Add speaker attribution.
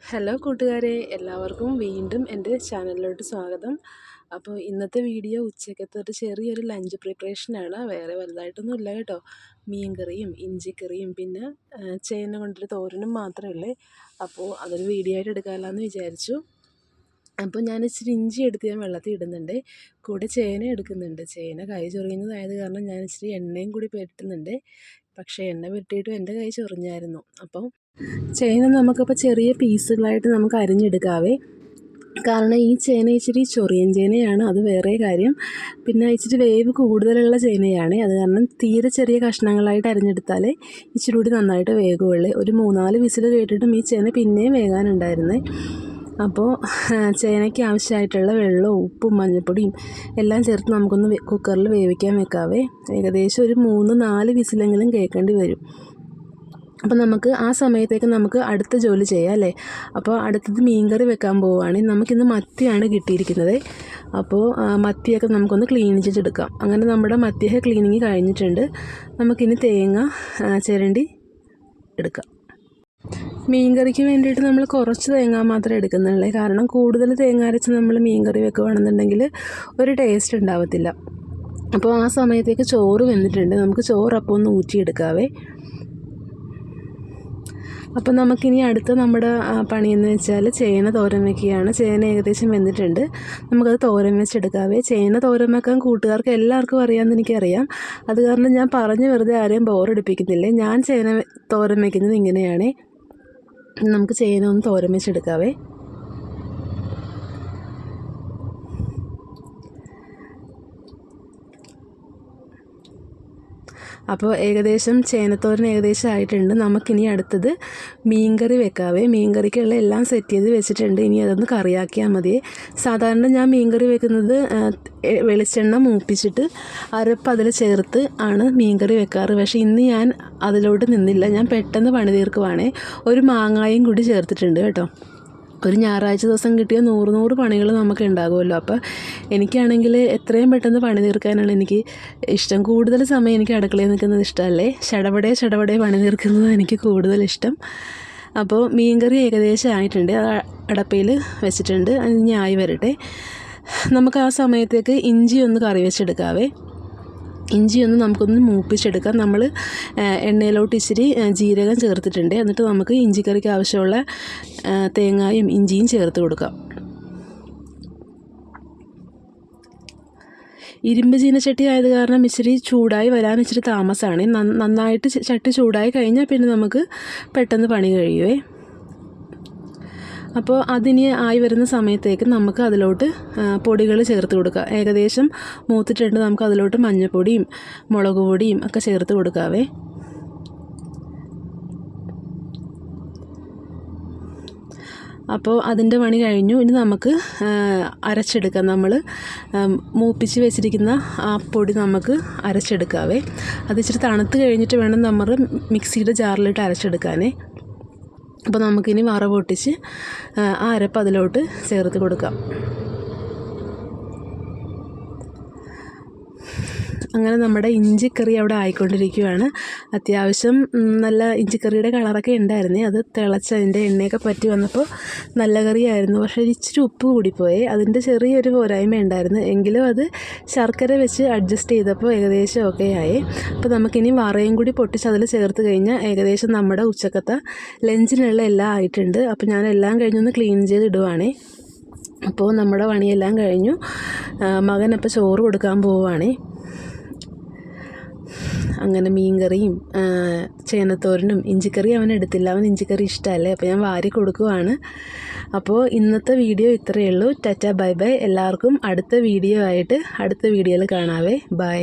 Speaker 1: Hello കൂട്ടുകാരെ, എല്ലാവർക്കും വീണ്ടും എൻ്റെ ചാനലിലോട്ട് സ്വാഗതം. അപ്പോൾ ഇന്നത്തെ വീഡിയോ ഉച്ചക്കത്തെ ഒരു ചെറിയൊരു ലഞ്ച് പ്രിപ്പറേഷനാണ്. വേറെ വലുതായിട്ടൊന്നും ഇല്ല കേട്ടോ. മീൻകറിയും ഇഞ്ചിക്കറിയും പിന്നെ ചേന കൊണ്ടൊരു തോരനും മാത്രമേ ഉള്ളൂ. അപ്പോൾ അതൊരു വീഡിയോ ആയിട്ട് എടുക്കാമല്ലോ വിചാരിച്ചു. അപ്പോൾ ഞാൻ ഇച്ചിരി ഇഞ്ചി എടുത്ത് ഞാൻ വെള്ളത്തിൽ ഇടുന്നുണ്ട്, കൂടെ ചേന എടുക്കുന്നുണ്ട്. ചേന കൈ ചൊറിയുന്നതായത് കാരണം ഞാൻ ഇച്ചിരി എണ്ണയും കൂടി പുരട്ടുന്നുണ്ട്. പക്ഷേ എണ്ണ പുരട്ടിയിട്ടും എൻ്റെ കൈ ചൊറിഞ്ഞായിരുന്നു. അപ്പം ചേന നമുക്കപ്പോൾ ചെറിയ പീസുകളായിട്ട് നമുക്ക് അരിഞ്ഞെടുക്കാവേ. കാരണം ഈ ചേന ഇച്ചിരി ചൊറിയൻ ചേനയാണ്, അത് വേറെ കാര്യം. പിന്നെ ഇച്ചിരി വേവ് കൂടുതലുള്ള ചേനയാണ്, അത് കാരണം തീരെ ചെറിയ കഷ്ണങ്ങളായിട്ട് അരിഞ്ഞെടുത്താലേ ഇച്ചിരി കൂടി നന്നായിട്ട് വേകുള്ളൂ. ഒരു 3-4 വിസിൽ കേട്ടിട്ടും ഈ ചേന പിന്നെയും വേകാനുണ്ടായിരുന്നേ. അപ്പോൾ ചേനയ്ക്ക് ആവശ്യമായിട്ടുള്ള വെള്ളവും ഉപ്പും മഞ്ഞൾപ്പൊടിയും എല്ലാം ചേർത്ത് നമുക്കൊന്ന് കുക്കറിൽ വേവിക്കാൻ വെക്കാവേ. ഏകദേശം ഒരു 3-4 വിസിലെങ്കിലും കേൾക്കേണ്ടി വരും. അപ്പോൾ നമുക്ക് ആ സമയത്തേക്ക് നമുക്ക് അടുത്ത ജോലി ചെയ്യാം അല്ലേ. അപ്പോൾ അടുത്തത് മീൻകറി വെക്കാൻ പോവുകയാണ്. നമുക്കിന്ന് മത്തിയാണ് കിട്ടിയിരിക്കുന്നത്. അപ്പോൾ മത്തിയൊക്കെ നമുക്കൊന്ന് ക്ലീൻ ചെയ്തെടുക്കാം. അങ്ങനെ നമ്മുടെ മത്തിയൊക്കെ ക്ലീനിങ് കഴിഞ്ഞിട്ടുണ്ട്. നമുക്കിനി തേങ്ങ ചിരണ്ടി എടുക്കാം. മീൻകറിക്ക് വേണ്ടിയിട്ട് നമ്മൾ കുറച്ച് തേങ്ങ മാത്രമേ എടുക്കുന്നുള്ളൂ. കാരണം കൂടുതൽ തേങ്ങ അരച്ച് നമ്മൾ മീൻകറി വെക്കുകയാണെന്നുണ്ടെങ്കിൽ ഒരു ടേസ്റ്റ് ഉണ്ടാവത്തില്ല. അപ്പോൾ ആ സമയത്തേക്ക് ചോറ് വെന്തിട്ടുണ്ട്. നമുക്ക് ചോറപ്പം ഒന്ന് ഊറ്റിയെടുക്കാവേ. അപ്പോൾ നമുക്കിനി അടുത്ത നമ്മുടെ പണിയെന്ന് വെച്ചാൽ ചേന തോരൻ വയ്ക്കുകയാണ്. ചേന ഏകദേശം വെന്തിട്ടുണ്ട്, നമുക്കത് തോരൻ വെച്ചെടുക്കാവേ. ചേന തോരൻ വെക്കാൻ കൂട്ടുകാർക്ക് എല്ലാവർക്കും അറിയാമെന്ന് എനിക്കറിയാം. അത് കാരണം ഞാൻ പറഞ്ഞ് വെറുതെ ആരെയും ബോറടിപ്പിക്കുന്നില്ലേ. ഞാൻ ചേന തോരൻ വയ്ക്കുന്നത് ഇങ്ങനെയാണ്. നമുക്ക് ചേന ഒന്ന് തോരൻ വെച്ചെടുക്കാവേ. അപ്പോൾ ഏകദേശം ചേനത്തോരൻ ഏകദേശം ആയിട്ടുണ്ട്. നമുക്കിനി അടുത്തത് മീൻകറി വെക്കാവേ. മീൻകറിക്കുള്ള എല്ലാം സെറ്റ് ചെയ്ത് വെച്ചിട്ടുണ്ട്. ഇനി അതൊന്ന് കറിയാക്കിയാൽ മതി. സാധാരണ ഞാൻ മീൻകറി വെക്കുന്നത് വെളിച്ചെണ്ണ മൂപ്പിച്ചിട്ട് അരപ്പ് അതിൽ ചേർത്ത് ആണ് മീൻകറി വെക്കാറ്. പക്ഷേ ഇന്ന് ഞാൻ അതിലോട്ട് നിന്നില്ല. ഞാൻ പെട്ടെന്ന് പണി തീർക്കുവാണേ. ഒരു മാങ്ങായും കൂടി ചേർത്തിട്ടുണ്ട് കേട്ടോ. ഒരു ഞായറാഴ്ച ദിവസം കിട്ടിയ 100 പണികൾ നമുക്ക് ഉണ്ടാകുമല്ലോ. അപ്പോൾ എനിക്കാണെങ്കിൽ എത്രയും പെട്ടെന്ന് പണി തീർക്കാനാണ് എനിക്ക് ഇഷ്ടം. കൂടുതൽ സമയം എനിക്ക് അടുക്കളയിൽ നിൽക്കുന്നത് ഇഷ്ടമല്ലേ. ചടപടേ പണി തീർക്കുന്നത് എനിക്ക് കൂടുതൽ ഇഷ്ടം. അപ്പോൾ മീൻകറി ഏകദേശം ആയിട്ടുണ്ട്. അത് അടപ്പയിൽ വെച്ചിട്ടുണ്ട്. ഇനി ആയി വരട്ടെ. നമുക്ക് ആ സമയത്തേക്ക് ഇഞ്ചി ഒന്ന് കറി വെച്ചെടുക്കാവേ. ഇഞ്ചിയൊന്ന് നമുക്കൊന്ന് മൂപ്പിച്ചെടുക്കാം. നമ്മൾ എണ്ണയിലോട്ട് ഇച്ചിരി ജീരകം ചേർത്തിട്ടുണ്ട്. എന്നിട്ട് നമുക്ക് ഇഞ്ചിക്കറിക്ക് ആവശ്യമുള്ള തേങ്ങയും ഇഞ്ചിയും ചേർത്ത് കൊടുക്കാം. ഇരുമ്പ് ചീനച്ചട്ടി ആയത് കാരണം ഇച്ചിരി ചൂടായി വരാൻ ഇച്ചിരി താമസമാണ്. നന്നായിട്ട് ചട്ടി ചൂടായി കഴിഞ്ഞാൽ പിന്നെ നമുക്ക് പെട്ടെന്ന് പണി കഴിയുമേ. അപ്പോൾ അതിന് ആയി വരുന്ന സമയത്തേക്ക് നമുക്ക് അതിലോട്ട് പൊടികൾ ചേർത്ത് കൊടുക്കുക. ഏകദേശം മൂത്തിട്ടുണ്ട്. നമുക്ക് അതിലോട്ട് മഞ്ഞൾപ്പൊടിയും മുളക് പൊടിയും ഒക്കെ ചേർത്ത് കൊടുക്കാവേ. അപ്പോൾ അതിൻ്റെ പണി കഴിഞ്ഞു. ഇനി നമുക്ക് അരച്ചെടുക്കാം. നമ്മൾ മൂപ്പിച്ച് വെച്ചിരിക്കുന്ന ആ പൊടി നമുക്ക് അരച്ചെടുക്കാവേ. അത് ഇച്ചിരി തണുത്ത് കഴിഞ്ഞിട്ട് വേണം നമ്മൾ മിക്സിയുടെ ജാറിലിട്ട് അരച്ചെടുക്കാനേ. അപ്പോൾ നമുക്കിനി വറവ് പൊട്ടിച്ച് ആ അരപ്പ് അതിലോട്ട് ചേർത്ത് കൊടുക്കാം. അങ്ങനെ നമ്മുടെ ഇഞ്ചിക്കറി അവിടെ ആയിക്കൊണ്ടിരിക്കുകയാണ്. അത്യാവശ്യം നല്ല ഇഞ്ചിക്കറിയുടെ കളറൊക്കെ ഉണ്ടായിരുന്നേ. അത് തിളച്ച് അതിൻ്റെ എണ്ണയൊക്കെ പറ്റി വന്നപ്പോൾ നല്ല കറിയായിരുന്നു. പക്ഷേ ഇച്ചിരി ഉപ്പ് കൂടിപ്പോയി. അതിൻ്റെ ചെറിയൊരു പോരായ്മ ഉണ്ടായിരുന്നു. എങ്കിലും അത് ശർക്കര വെച്ച് അഡ്ജസ്റ്റ് ചെയ്തപ്പോൾ ഏകദേശം ഓക്കെ ആയി. അപ്പോൾ നമുക്കിനി വറയും കൂടി പൊട്ടിച്ച് അതിൽ ചേർത്ത് കഴിഞ്ഞാൽ ഏകദേശം നമ്മുടെ ഉച്ചക്കത്തെ ലഞ്ചിനുള്ള എല്ലാം ആയിട്ടുണ്ട്. അപ്പോൾ ഞാൻ എല്ലാം കഴിഞ്ഞൊന്ന് ക്ലീൻ ചെയ്തിടുവാണേ. അപ്പോൾ നമ്മുടെ പണിയെല്ലാം കഴിഞ്ഞു. മകനപ്പോൾ ചോറ് കൊടുക്കാൻ പോവുകയാണേ. അങ്ങനെ മീൻകറിയും ചേനത്തോരനും ഇഞ്ചിക്കറി അവൻ എടുത്തില്ല. അവൻ ഇഞ്ചിക്കറി ഇഷ്ടമല്ലേ. അപ്പോൾ ഞാൻ വാരി കൊടുക്കുവാണ്. അപ്പോൾ ഇന്നത്തെ വീഡിയോ ഇത്രയേ ഉള്ളൂ. Tata bye bye. എല്ലാവർക്കും അടുത്ത വീഡിയോ ആയിട്ട് അടുത്ത വീഡിയോയിൽ കാണാവേ. ബൈ.